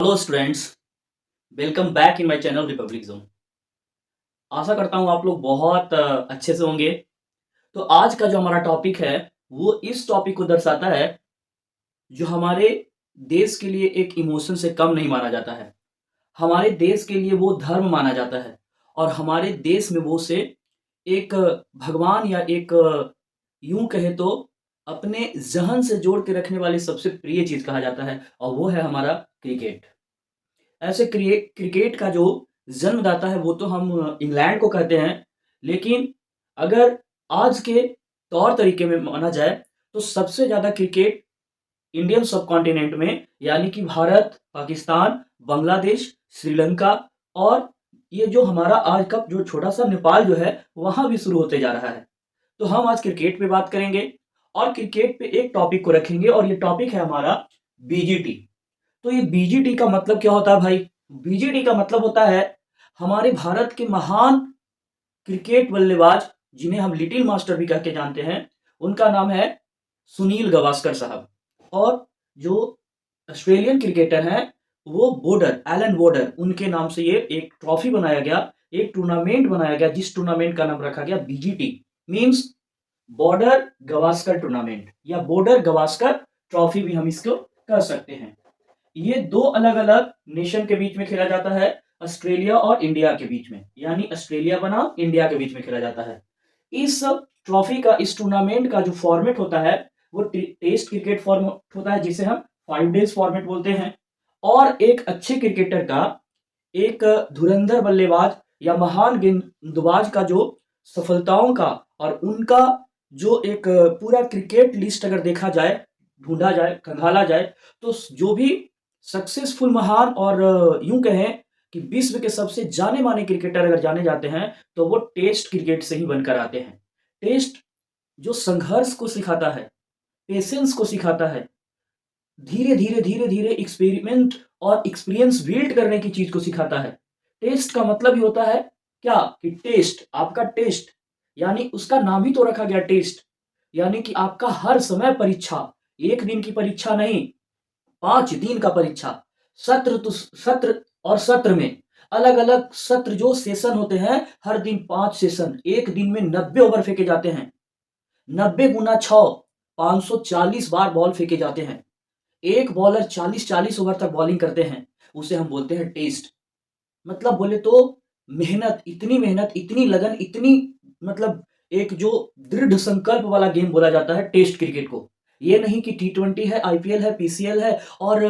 Hello students, welcome back in my channel Republic Zone. आशा करता हूँ आप लोग बहुत अच्छे से होंगे। तो आज का जो हमारा टॉपिक है वो इस टॉपिक को दर्शाता है जो हमारे देश के लिए एक इमोशन से कम नहीं माना जाता है। हमारे देश के लिए वो धर्म माना जाता है और हमारे देश में वो से एक भगवान या एक यूं कहे तो अपने जहन से जोड़ के रखने वाली सबसे प्रिय चीज कहा जाता है और वो है हमारा क्रिकेट। ऐसे क्रिकेट का जो जन्मदाता है वो तो हम इंग्लैंड को कहते हैं, लेकिन अगर आज के तौर तरीके में माना जाए तो सबसे ज़्यादा क्रिकेट इंडियन सबकॉन्टिनेंट में यानी कि भारत, पाकिस्तान, बांग्लादेश, श्रीलंका और ये जो हमारा आज का जो छोटा-सा नेपाल जो है, वहाँ भी शुरू होते जा रहा है। तो हम आज क्रिकेट पे बात करेंगे और क्रिकेट पे एक टॉपिक को रखेंगे और ये टॉपिक है हमारा बीजीटी। तो ये बीजीटी का मतलब क्या होता है भाई? बीजीटी का मतलब होता है हमारे भारत के महान क्रिकेट बल्लेबाज जिन्हें हम लिटिल मास्टर भी कह के जानते हैं, उनका नाम है सुनील गावस्कर साहब। और जो ऑस्ट्रेलियन क्रिकेटर हैं वो बॉर्डर, एलन बॉर्डर, उनके नाम से ये एक ट्रॉफी बनाया गया, एक टूर्नामेंट बनाया गया जिस टूर्नामेंट का नाम रखा गया BGT means border Gavaskar tournament या बॉर्डर गवास्कर ट्रॉफी भी हम इसको कह सकते हैं। ये दो अलग-अलग नेशन के बीच में खेला जाता है, ऑस्ट्रेलिया और इंडिया के बीच में, यानी ऑस्ट्रेलिया बनाम इंडिया के बीच में खेला जाता है। इस ट्रॉफी का, इस टूर्नामेंट का जो फॉर्मेट होता है, वो टेस्ट क्रिकेट फॉर्मेट होता है जिसे हम 5 डेज़ फॉर्मेट बोलते हैं। और एक अच्छे क्रिकेटर का, एक धुरंधर बल्लेबाज या महान गेंदबाज का जो सफलताओं का और उनका जो एक पूरा क्रिकेट लिस्ट अगर देखा जाए, ढूँढा जाए, खंगाला जाए, तो जो भी सक्सेसफुल महान और यूँ कहें कि विश्व के सबसे जाने-माने क्रिकेटर अगर जाने जाते हैं, तो वो टेस्ट क्रिकेट से ही बनकर आते हैं। टेस्ट जो संघर्ष को सिखाता है, पेशेंस को सिखाता है, धीरे-धीरे, धीरे-धीरे एक्सपेरिमेंट और एक्सपीरियंस बिल्ड करने की चीज़ को सिखाता है। टेस्ट का मतलब ही होता है क्या? कि टेस्ट, आपका टेस्ट, यानी उसका नाम ही तो रखा गया टेस्ट, यानी कि आपका हर समय परीक्षा, 1 दिन की परीक्षा नहीं, 5 दिन का परीक्षा। सत्र और सत्र में अलग-अलग सत्र जो सेशन होते हैं, हर दिन 5 सेशन, 1 दिन में 90 ओवर फेंके जाते हैं। 90 गुना 6, 540 बार बॉल फेंके जाते हैं। एक बॉलर 40-40 ओवर तक बॉलिंग करते हैं, उसे हम बोलते हैं टेस्ट। मतलब बोले तो मेहनत, इतनी लगन, इतनी मतलब एक जो दृढ़ संकल्प वाला गेम बोला जाता है टेस्ट क्रिकेट को। ये नहीं कि टी20 है, आईपीएल है, पीसीएल है और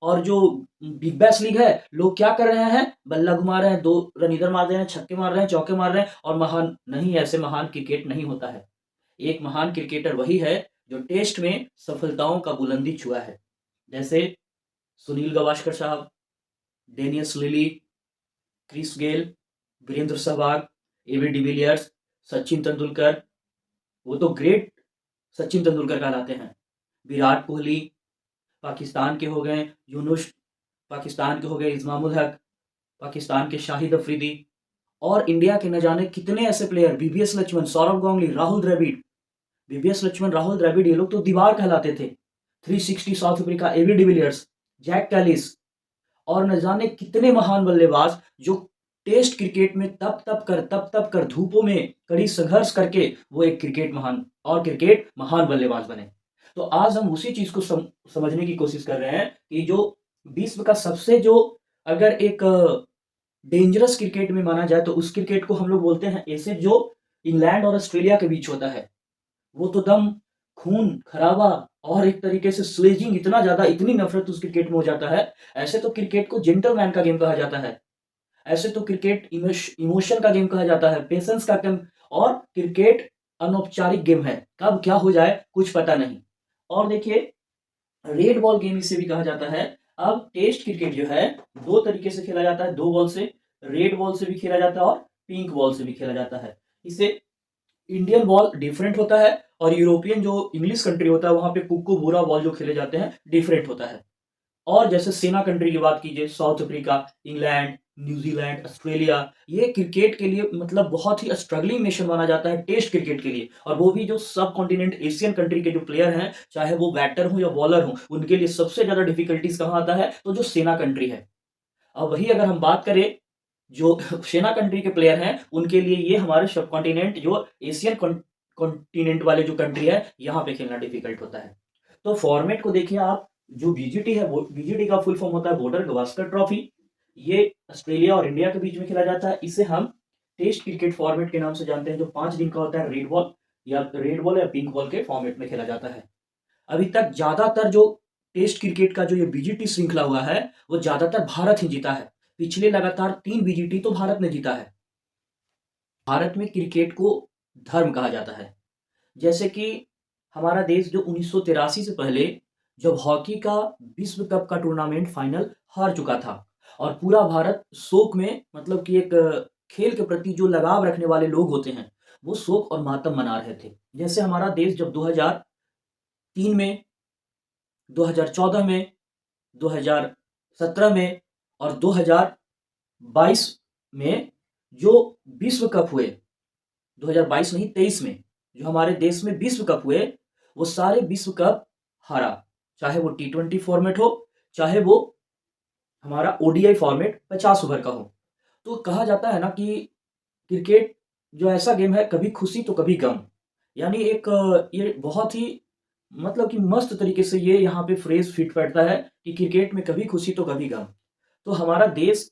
और जो बिग बैश लीग है, लोग क्या कर रहे हैं? बल्ला घुमा रहे हैं, 2 रन इधर मार रहे हैं, छक्के मार रहे हैं, चौके मार रहे हैं और महान नहीं, ऐसे महान क्रिकेट नहीं होता है। एक महान क्रिकेटर वही है जो टेस्ट में सफलताओं का बुलंदी छुआ है। जैसे सुनील गावस्कर साहब, Dennis Lillee, Chris Gayle, Virender Sehwag, AB de Villiers, Sachin Tendulkar, वो तो ग्रेट सचिन तेंदुलकर कहलाते हैं। विराट कोहली पाकिस्तान के हो गए, यूनुस पाकिस्तान के हो गए, इस्मामुल हक पाकिस्तान के, शाहिद अफरीदी और इंडिया के न जाने कितने ऐसे player, VVS Laxman, Sourav Ganguly, Rahul Dravid. VVS Laxman, Rahul Dravid ये लोग तो दीवार कहलाते थे। 360 South Africa, AB de Villiers, Jack Kallis और न जाने कितने महान बल्लेबाज जो टेस्ट क्रिकेट में तप-तप कर धूपों में कड़ी संघर्ष करके वो एक क्रिकेट महान बल्लेबाज बने। तो आज हम उसी चीज़ को समझने की कोशिश कर रहे हैं कि जो विश्व का सबसे जो अगर एक डेंजरस क्रिकेट में माना जाए तो उस क्रिकेट को हम लोग बोलते हैं ऐसे जो इंग्लैंड और ऑस्ट्रेलिया के बीच होता है। वो तो दम खून खराबा और एक तरीके से स्लेजिंग इतना ज़्यादा, इतनी नफ़रत उस क्रिकेट में हो जाता है। ऐसे तो क्रिकेट को जेंटलमैन का गेम कहा जाता है। ऐसे तो क्रिकेट इमोशन का गेम कहा जाता है, पेशेंस का गेम और क्रिकेट अनौपचारिक गेम है। कब क्या हो जाए कुछ पता नहीं। और देखिए रेड बॉल गेम इसे भी कहा जाता है। अब टेस्ट क्रिकेट जो है 2 तरीके से खेला जाता है, 2 बॉल से, रेड बॉल से भी खेला जाता है और पिंक बॉल से भी खेला जाता है। इसे इंडियन बॉल डिफरेंट होता है और यूरोपियन जो इंग्लिश कंट्री होता है वहाँ पे कुक्कू भूरा बॉल जो खेले जाते हैं डिफरेंट होता है। और जैसे सेना कंट्री की बात कीजिए, south Africa, England, New Zealand, Australia, ये क्रिकेट के लिए मतलब बहुत ही स्ट्रगलिंग नेशन माना जाता है टेस्ट क्रिकेट के लिए। और वो भी जो सब कॉन्टिनेंट एशियन कंट्री के जो प्लेयर हैं, चाहे वो बैटर हो या बॉलर हो, उनके लिए सबसे ज़्यादा डिफिकल्टीज कहाँ आता है, तो जो सेना कंट्री है। अब वही अगर हम बात करें, जो सेना कंट्री के प्लेयर हैं, उनके लिए ये हमारे सब कॉन्टिनेंट जो एशियन कॉन्टिनेंट वाले जो कंट्री है, यहाँ पे खेलना डिफिकल्ट होता है। तो फॉर्मेट को देखिए आप, जो बीजीटी है, वो बीजीटी का फुल फॉर्म होता है बॉर्डर गवास्कर ट्रॉफी। ये ऑस्ट्रेलिया और इंडिया के बीच में खेला जाता है। इसे हम टेस्ट क्रिकेट फॉर्मेट के नाम से जानते हैं, जो 5 दिन का होता है। रेड बॉल या पिंक बॉल के फॉर्मेट में खेला जाता है। अभी तक ज्यादातर जो टेस्ट क्रिकेट का जो ये बीजीटी श्रृंखला हुआ है, वो ज्यादातर भारत ही जीता है। पिछले लगातार 3 बीजीटी तो भारत ने जीता है। भारत में क्रिकेट को धर्म कहा जाता है। जैसे कि हमारा देश जो 1983 से पहले जब हॉकी का विश्व कप का टूर्नामेंट फाइनल हार चुका था, और पूरा भारत शोक में, मतलब कि एक खेल के प्रति जो लगाव रखने वाले लोग होते हैं, वो शोक और मातम मना रहे थे। जैसे हमारा देश जब 2003 में, 2014 में, 2017 में और 2022 में जो विश्व कप हुए, 2022 नहीं 23 में जो हमारे देश में विश्व कप हुए, वो सारे विश्व कप हारा। चाहे वो T20 फॉर्मेट हो, चाहे वो हमारा ओडीआई फॉर्मेट 50 ओवर का हो। तो कहा जाता है ना कि क्रिकेट जो ऐसा गेम है, कभी खुशी तो कभी गम। यानी एक ये बहुत ही, मतलब कि मस्त तरीके से ये यहाँ पे फ्रेज फिट बैठता है कि क्रिकेट में कभी खुशी तो कभी गम। तो हमारा देश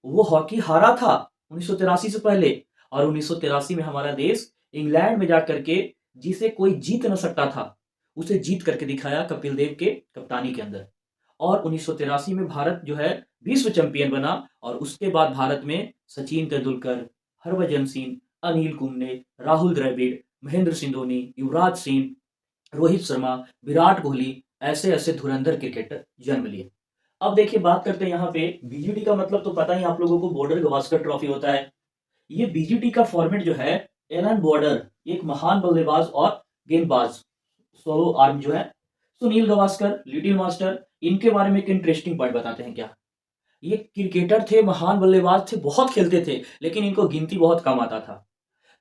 वो हॉकी हारा था 1983 से पहले, और 1983 में हमारा देश इंग्लैंड में जाकर के, जिसे कोई जीत न सकता था, उसे जीत करके दिखाया कपिल देव के कप्तानी के अंदर। और 1983 में भारत जो है विश्व चैंपियन बना। और उसके बाद भारत में सचिन तेंदुलकर, हरभजन सिंह, अनिल कुंबले, राहुल द्रविड़, महेंद्र सिंह धोनी, युवराज सिंह, रोहित शर्मा, विराट कोहली, ऐसे ऐसे धुरंधर क्रिकेटर जन्म लिए। अब देखिए बात करते हैं यहाँ पे बीजीटी का मतलब तो पता ही आप लोगों को, बॉर्डर गवास्कर ट्रॉफी होता है। ये बीजीटी का फॉर्मेट जो है, एलन बॉर्डर एक महान बल्लेबाज और गेंदबाज, सोलो आर्म जो है, सुनील गावस्कर, लिटिल मास्टर, इनके बारे में एक इंटरेस्टिंग पॉइंट बताते हैं क्या। ये क्रिकेटर थे, महान बल्लेबाज थे, बहुत खेलते थे, लेकिन इनको गिनती बहुत कम आता था।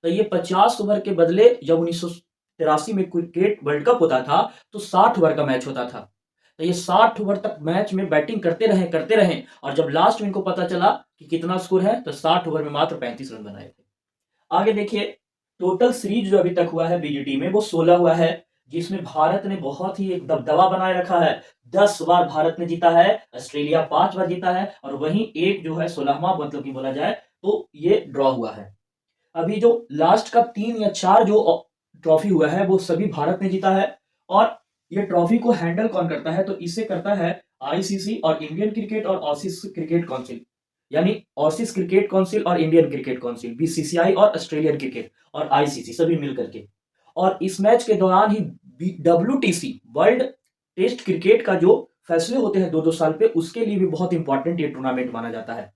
तो ये 50 ओवर के बदले, जब 1983 में क्रिकेट वर्ल्ड कप होता था, तो 60 ओवर का मैच होता था। तो ये 60 ओवर तक मैच में बैटिंग करते रहे, और जब लास्ट में इनको पता चला कि कितना स्कोर है, तो 60 ओवर में मात्र 35 रन बनाए थे। आगे देखिए, टोटल सीरीज जो अभी तक हुआ है बीजीटी में, वो 16 हुआ है, जिसमें भारत ने बहुत ही एक दबदबा बनाए रखा है। 10 बार भारत ने जीता है, ऑस्ट्रेलिया 5 बार जीता है, और वहीं एक जो है 16वां, मतलब कि बोला जाए तो ये ड्रॉ हुआ है। अभी जो लास्ट का 3 या 4 जो ट्रॉफी हुआ है, वो सभी भारत ने जीता है। और ये ट्रॉफी को हैंडल कौन करता है, तो इसे करता है आईसीसी और इंडियन क्रिकेट और ऑसीस क्रिकेट काउंसिल। यानी ऑसीस क्रिकेट काउंसिल और इंडियन क्रिकेट काउंसिल, बीसीसीआई और ऑस्ट्रेलियन क्रिकेट और आईसीसी सभी मिलकर के। और इस मैच के दौरान ही डब्ल्यूटीसी, वर्ल्ड टेस्ट क्रिकेट का जो फैसले होते हैं 2-2 साल पे, उसके लिए भी बहुत इंपॉर्टेंट ये टूर्नामेंट माना जाता है।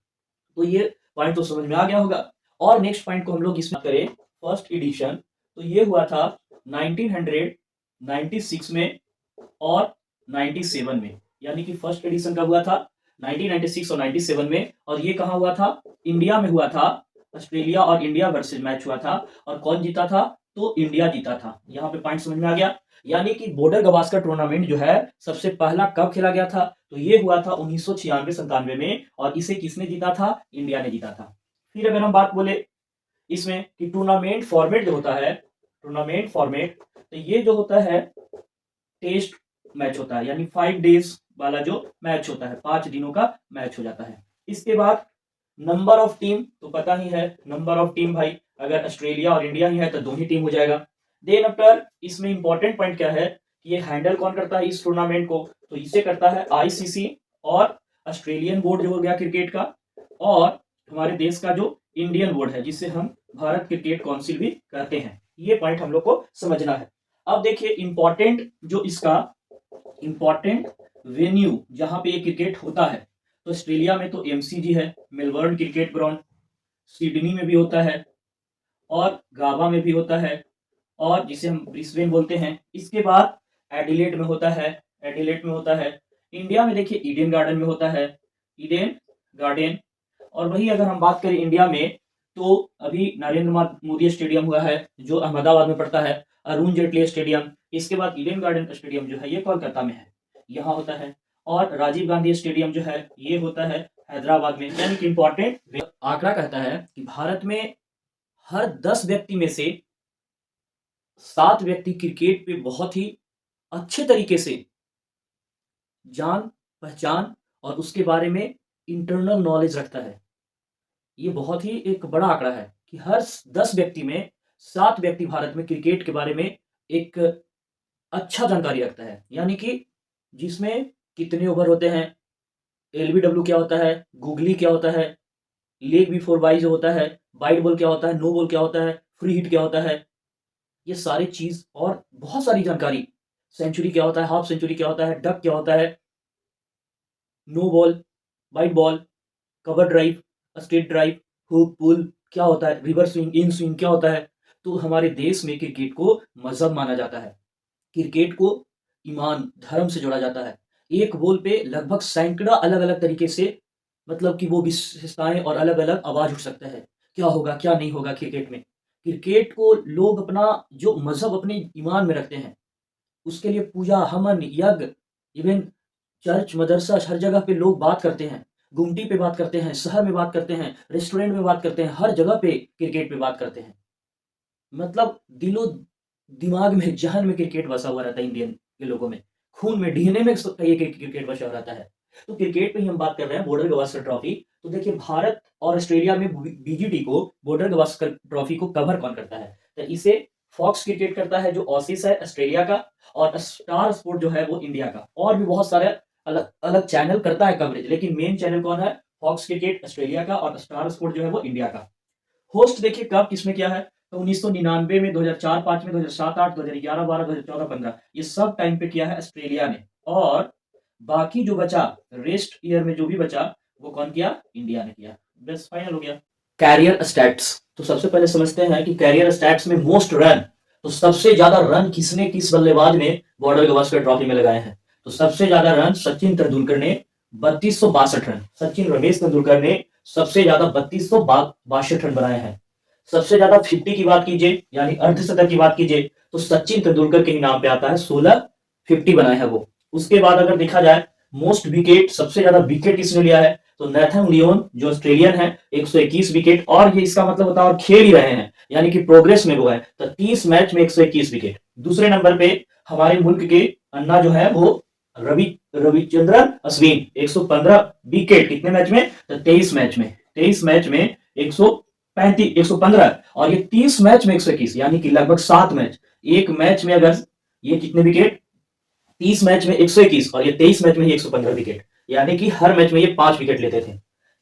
तो ये पॉइंट तो समझ में आ गया होगा। और नेक्स्ट पॉइंट को हम लोग इसमें करें, फर्स्ट एडिशन, तो ये हुआ था 1996 में और 97 में। यानी कि फर्स्ट एडिशन कब हुआ था, 1996 और 97 में। और ये कहाँ हुआ था, इंडिया में हुआ था। ऑस्ट्रेलिया और इंडिया वर्सेस मैच हुआ था, और कौन जीता था, तो इंडिया जीता था। यहाँ पे पॉइंट समझ में आ गया। यानी कि बॉर्डर गवास्कर टूर्नामेंट जो है, सबसे पहला कब खेला गया था, तो ये हुआ था 1996-97 में। और इसे किसने जीता था, इंडिया ने जीता था। फिर अगर हम बात बोले इसमें कि टूर्नामेंट फॉर्मेट जो होता है, टूर्नामेंट फॉर्मेट, तो ये जो होता है टेस्ट मैच होता है, यानी 5 डेज वाला जो मैच होता है, 5 दिनों का मैच हो जाता है। इसके बाद नंबर ऑफ टीम तो पता ही है, नंबर ऑफ टीम भाई, अगर ऑस्ट्रेलिया और इंडिया ही है तो 2 ही टीम हो जाएगा। देन आफ्टर इसमें इंपॉर्टेंट पॉइंट क्या है कि ये हैंडल कौन करता है इस टूर्नामेंट को, तो इसे करता है आईसीसी और ऑस्ट्रेलियन बोर्ड जो हो गया क्रिकेट का, और हमारे देश का जो इंडियन बोर्ड है, जिसे हम भारत क्रिकेट काउंसिल भी कहते हैं। ये पॉइंट हम लोग को समझना है। अब देखिए इंपॉर्टेंट जो इसका इंपॉर्टेंट वेन्यू जहां पे ये क्रिकेट होता है, तो ऑस्ट्रेलिया में तो एमसीजी है, मेलबर्न क्रिकेट ग्राउंड, सिडनी में भी होता है, और गावा में भी होता है, और जिसे हम ब्रिस्बेन बोलते हैं। इसके बाद एडिलेड में होता है, इंडिया में देखिए ईडन गार्डन में होता है, ईडन गार्डन। और वही अगर हम बात करें इंडिया में, तो अभी नरेंद्र मोदी स्टेडियम हुआ है जो अहमदाबाद में पड़ता है, अरुण जेटली स्टेडियम, इसके बाद ईडन गार्डन स्टेडियम जो है ये कोलकाता में है, यहाँ होता है, और राजीव गांधी स्टेडियम जो है ये होता है हैदराबाद में। यानी कि इंपॉर्टेंट आंकड़ा कहता है कि भारत में हर 10 व्यक्ति में से 7 व्यक्ति क्रिकेट पे बहुत ही अच्छे तरीके से जान पहचान और उसके बारे में इंटरनल नॉलेज रखता है। ये बहुत ही एक बड़ा आंकड़ा है कि हर 10 व्यक्ति में 7 व्यक्ति भारत में क्रिकेट के बारे में एक अच्छा जानकारी रखता है। यानी कि जिसमें कितने ओवर होते हैं, एलबीडब्ल्यू क्या होता है, गूगली क्या होता है, लेग बिफोर बाई जो होता है, वाइड बॉल क्या होता है, नो बॉल क्या होता है, फ्री हिट क्या होता है, ये सारी चीज और बहुत सारी जानकारी, सेंचुरी क्या होता है, हाफ सेंचुरी क्या होता है, डक क्या होता है, no ball, wide ball, cover drive, straight drive, hook pull क्या होता है, रिवर्स स्विंग, इन स्विंग क्या होता है। तो हमारे देश में क्रिकेट को मजहब माना जाता है, क्रिकेट को ईमान धर्म से जोड़ा जाता है। एक बॉल पे लगभग सैकड़ा अलग अलग तरीके से, मतलब कि वो विशेषताएं और अलग अलग आवाज उठ सकता है, क्या होगा क्या नहीं होगा क्रिकेट में। क्रिकेट को लोग अपना जो मजहब अपने ईमान में रखते हैं, उसके लिए पूजा हवन यज्ञ, इवन चर्च मदरसा हर जगह पे लोग बात करते हैं, गुमटी पे बात करते हैं, शहर में बात करते हैं, रेस्टोरेंट में बात करते हैं, हर जगह पे क्रिकेट पे बात करते हैं। मतलब दिलो दिमाग में जहन में क्रिकेट बसा हुआ रहता है, इंडियन के लोगों में खून में डीएनए में ये क्रिकेट बसा हुआ रहता है। तो क्रिकेट पे ही हम बात कर रहे हैं, बॉर्डर गवास्कर ट्रॉफी। तो देखिए भारत और ऑस्ट्रेलिया में बीजीटी को, बॉर्डर गवास्कर ट्रॉफी को कवर कौन करता है, तो इसे फॉक्स क्रिकेट करता है जो ऑसीस है ऑस्ट्रेलिया का, और स्टार स्पोर्ट जो है वो इंडिया का, और भी बहुत सारे अलग अलग चैनल करता है कवरेज, लेकिन मेन चैनल कौन है, फॉक्स क्रिकेट ऑस्ट्रेलिया का, और स्टार स्पोर्ट जो है वो इंडिया का। होस्ट देखिए कब किसने किया है, तो 1999 में, 2004-5 में, 2007-8, 2011-12, 2014-15, ये सब टाइम पे किया है ऑस्ट्रेलिया ने। और बाकी जो बचा, रेस्ट ईयर में जो भी बचा, वो कौन किया, इंडिया ने किया। बस फाइनल हो गया। कैरियर स्टैट्स, तो सबसे पहले समझते हैं कि कैरियर स्टैट्स में मोस्ट रन, तो सबसे ज्यादा रन किसने, किस बल्लेबाज ने बॉर्डर गवास्कर ट्रॉफी में लगाए हैं, तो सबसे ज्यादा रन सचिन तेंदुलकर ने 3262 रन। सचिन रमेश तेंदुलकर ने सबसे ज्यादा 3262 रन बनाए हैं। सबसे ज्यादा 50 की बात कीजिए, यानी अर्धशतक की बात कीजिए, तो सचिन तेंदुलकर के ही नाम पे आता है, 16 50 बनाए हैं वो। उसके बाद अगर देखा जाए मोस्ट विकेट, सबसे ज्यादा विकेट किसने लिया है, तो नेथन लियोन जो ऑस्ट्रेलियन है, 121 विकेट, और ये इसका मतलब होता है और खेल ही रहे हैं, यानी कि प्रोग्रेस में वो है, तो 30 मैच में 121 विकेट। दूसरे नंबर पे हमारे मुल्क के अन्ना जो है वो रविचंद्रन अश्विन, 115 विकेट, कितने मैच में, तो 23 मैच में, 23 मैच में 135 115, और ये 30 मैच में 121, यानी कि लगभग 7 मैच, एक मैच में अगर ये कितने विकेट, 30 मैच में 121, और ये 23 मैच में ही 115 विकेट, यानी कि हर मैच में ये 5 विकेट लेते थे।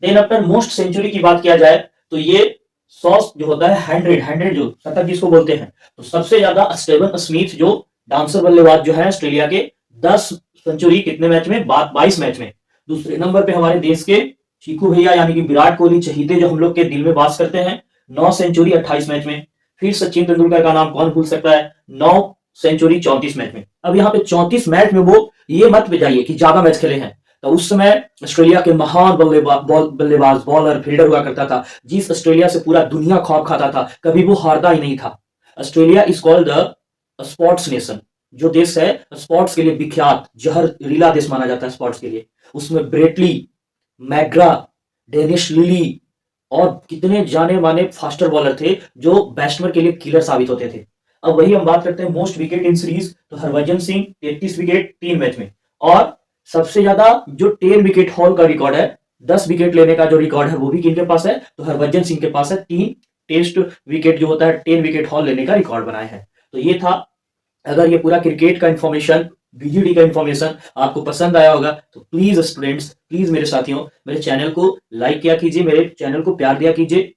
देन आफ्टर मोस्ट सेंचुरी की बात किया जाए, तो ये 100 जो होता है, 100 जो शतक जिसको बोलते हैं, तो सबसे ज्यादा स्टीवन स्मिथ जो डांसर बल्लेबाज जो है ऑस्ट्रेलिया के, 10 सेंचुरी कितने मैच में, 22 मैच में। दूसरे नंबर पे हमारे देश के चीकू भैया यानी कि विराट कोहली चहीते जो हम लोग के दिल में वास करते हैं, 9 सेंचुरी 28 मैच में। फिर सचिन तेंदुलकर का नाम कौन भूल सकता है, 9 सेंचुरी 34 मैच में। अब यहाँ पे 34 मैच में वो ये मत जाइए कि ज्यादा मैच खेले हैं, तो उस समय ऑस्ट्रेलिया के महान बल्लेबाज बॉलर फील्डर हुआ करता था, जिस ऑस्ट्रेलिया से पूरा दुनिया खौफ खाता था, कभी वो हारता ही नहीं था। Australia is called the sports nation, जो देश है स्पोर्ट्स के लिए विख्यात, जहरीला देश माना जाता है स्पोर्ट्स के लिए। उसमें ब्रेटली, मैग्रा, डेनिस लिली और कितने जाने माने फास्टर बॉलर थे जो बैट्समैन के लिए किलर साबित होते थे। अब वही हम बात करते हैं मोस्ट विकेट इन सीरीज, तो हरभजन सिंह 33 विकेट 3 मैच में, और सबसे ज्यादा जो 10 विकेट हॉल का रिकॉर्ड है, 10 विकेट लेने का जो रिकॉर्ड है, वो भी किनके पास है, तो हरभजन सिंह के पास है। 3 टेस्ट विकेट जो होता है, 10 विकेट हॉल लेने का रिकॉर्ड बनाए हैं। तो ये था, अगर ये पूरा क्रिकेट का इंफॉर्मेशन, बीजीडी का इंफॉर्मेशन आपको पसंद आया होगा, तो प्लीज स्टूडेंट्स, प्लीज मेरे साथियों, मेरे चैनल को लाइक किया कीजिए, मेरे चैनल को प्यार दिया कीजिए,